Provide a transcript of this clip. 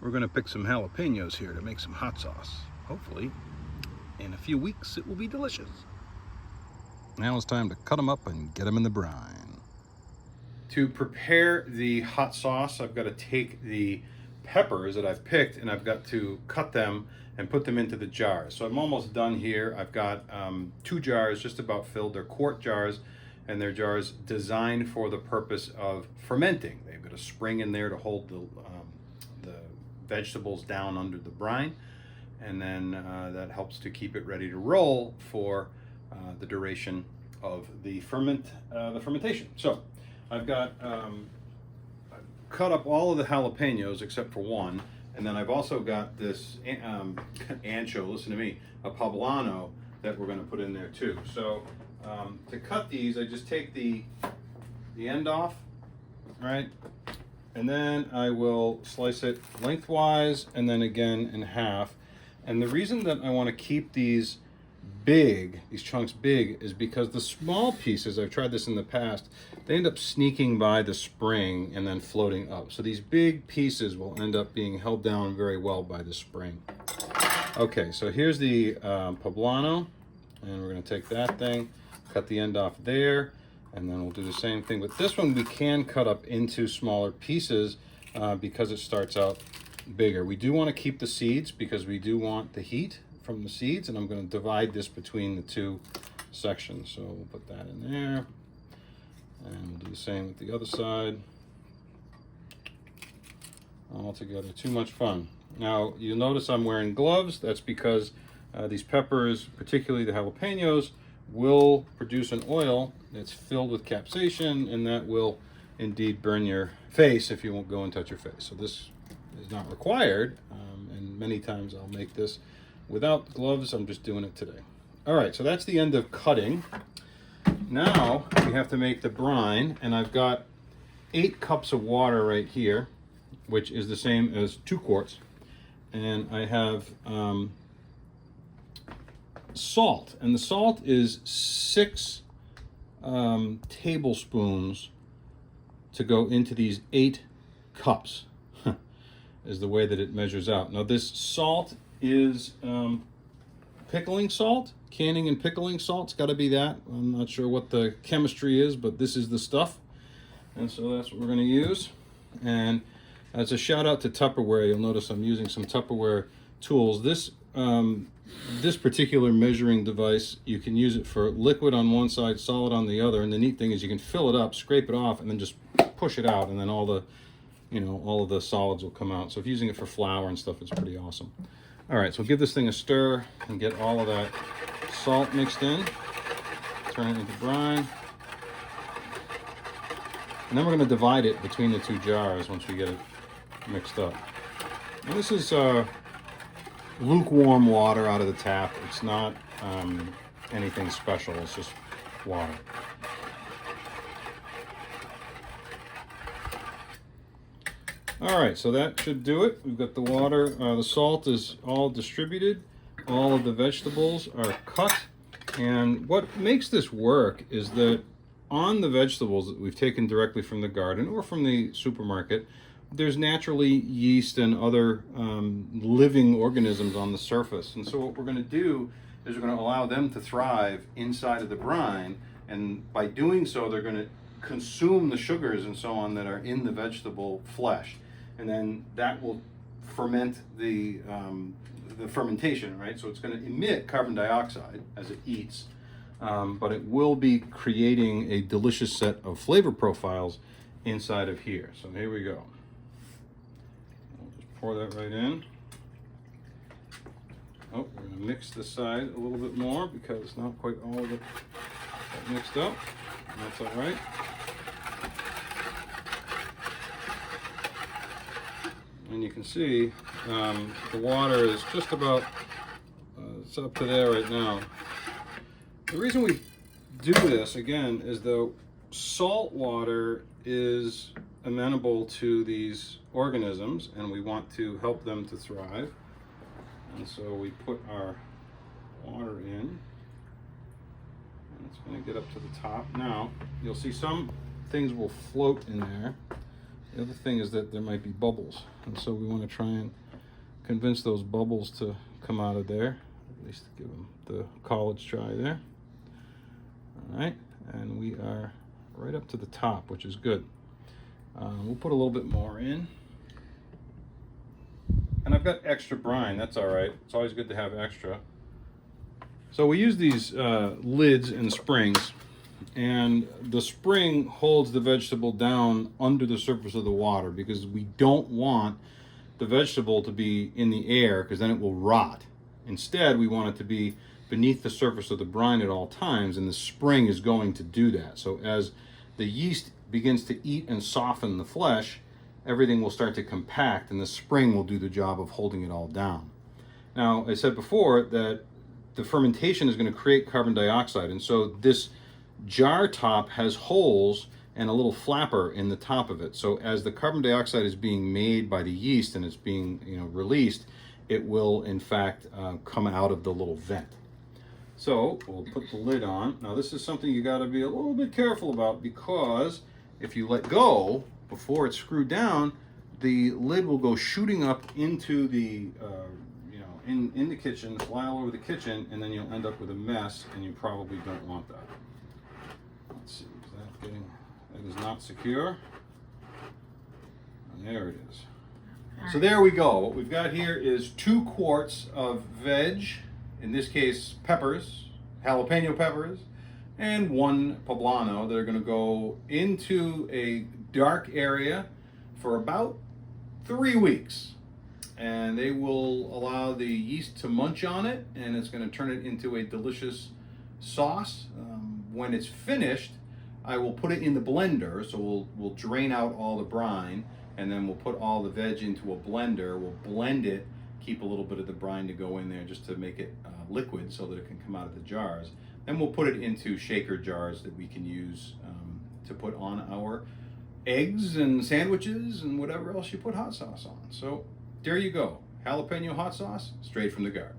We're going to pick some jalapeños here to make some hot sauce. Hopefully, in a few weeks, it will be delicious. Now it's time to cut them up and get them in the brine. To prepare the hot sauce, I've got to take the peppers that I've picked and I've got to cut them and put them into the jars. So I'm almost done here. I've got 2 jars just about filled. They're quart jars, and they're jars designed for the purpose of fermenting. They've got a spring in there to hold the vegetables down under the brine, and then that helps to keep it ready to roll for the duration of the fermentation. So I've got cut up all of the jalapeños except for one, and then I've also got this ancho, listen to me, a poblano that we're going to put in there too. So to cut these, I just take the end off, right? And then I will slice it lengthwise and then again in half. And the reason that I want to keep these chunks big, is because the small pieces, I've tried this in the past, they end up sneaking by the spring and then floating up. So these big pieces will end up being held down very well by the spring. Okay, so here's the poblano, and we're going to take that thing, cut the end off there, and then we'll do the same thing. But this one we can cut up into smaller pieces because it starts out bigger. We do want to keep the seeds because we do want the heat from the seeds, and I'm going to divide this between the 2 sections. So we'll put that in there, and we'll do the same with the other side. All together, too much fun. Now you'll notice I'm wearing gloves. That's because these peppers, particularly the jalapeños, will produce an oil that's filled with capsaicin, and that will indeed burn your face if you won't go and touch your face. So this is not required, and many times I'll make this without gloves. I'm just doing it today. All right, so that's the end of cutting. Now we have to make the brine, and I've got 8 cups of water right here, which is the same as 2 quarts, and I have salt, and the salt is 6 tablespoons to go into these 8 cups is the way that it measures out. Now this salt is pickling salt, canning and pickling salt. It's got to be that. I'm not sure what the chemistry is, but this is the stuff, and so that's what we're going to use. And as a shout out to Tupperware, you'll notice I'm using some Tupperware tools. This particular measuring device, you can use it for liquid on one side, solid on the other, and the neat thing is you can fill it up, scrape it off, and then just push it out, and then all of the solids will come out. So if you're using it for flour and stuff, it's pretty awesome. All right, so give this thing a stir and get all of that salt mixed in. Turn it into brine. And then we're going to divide it between the 2 jars once we get it mixed up. And this is lukewarm water out of the tap. It's not anything special, it's just water. All right, so that should do it. We've got the water, the salt is all distributed, all of the vegetables are cut, and what makes this work is that on the vegetables that we've taken directly from the garden or from the supermarket, there's naturally yeast and other living organisms on the surface. And so what we're going to do is we're going to allow them to thrive inside of the brine, and by doing so they're going to consume the sugars and so on that are in the vegetable flesh, and then that will ferment the fermentation, right? So it's going to emit carbon dioxide as it eats, but it will be creating a delicious set of flavor profiles inside of here. So here we go. Pour that right in. Oh, we're going to mix this side a little bit more because not quite all of it got mixed up. That's all right. And you can see the water is just about, it's up to there right now. The reason we do this, again, is the salt water is amenable to these organisms, and we want to help them to thrive. And so we put our water in, and it's going to get up to the top. Now, you'll see some things will float in there. The other thing is that there might be bubbles, and so we want to try and convince those bubbles to come out of there, at least give them the college try there. All right, and we are right up to the top, which is good. We'll put a little bit more in. And I've got extra brine, that's all right. It's always good to have extra. So we use these lids and springs, and the spring holds the vegetable down under the surface of the water because we don't want the vegetable to be in the air because then it will rot. Instead, we want it to be beneath the surface of the brine at all times, and the spring is going to do that. So as the yeast begins to eat and soften the flesh, everything will start to compact, and the spring will do the job of holding it all down. Now, I said before that the fermentation is going to create carbon dioxide, and so this jar top has holes and a little flapper in the top of it. So as the carbon dioxide is being made by the yeast and it's being released, it will in fact come out of the little vent. So we'll put the lid on. Now this is something you got to be a little bit careful about, because if you let go before it's screwed down, the lid will go shooting up into the in the kitchen, fly all over the kitchen, and then you'll end up with a mess, and you probably don't want that. Let's see, that is not secure. And there it is. So there we go. What we've got here is 2 quarts of veg, in this case peppers, jalapeno peppers, and 1 poblano that are going to go into a dark area for about 3 weeks. And they will allow the yeast to munch on it, and it's going to turn it into a delicious sauce. When it's finished, I will put it in the blender, so we'll drain out all the brine, and then we'll put all the veg into a blender. We'll blend it, keep a little bit of the brine to go in there just to make it liquid so that it can come out of the jars. Then we'll put it into shaker jars that we can use to put on our eggs and sandwiches and whatever else you put hot sauce on. So there you go, jalapeno hot sauce straight from the garden.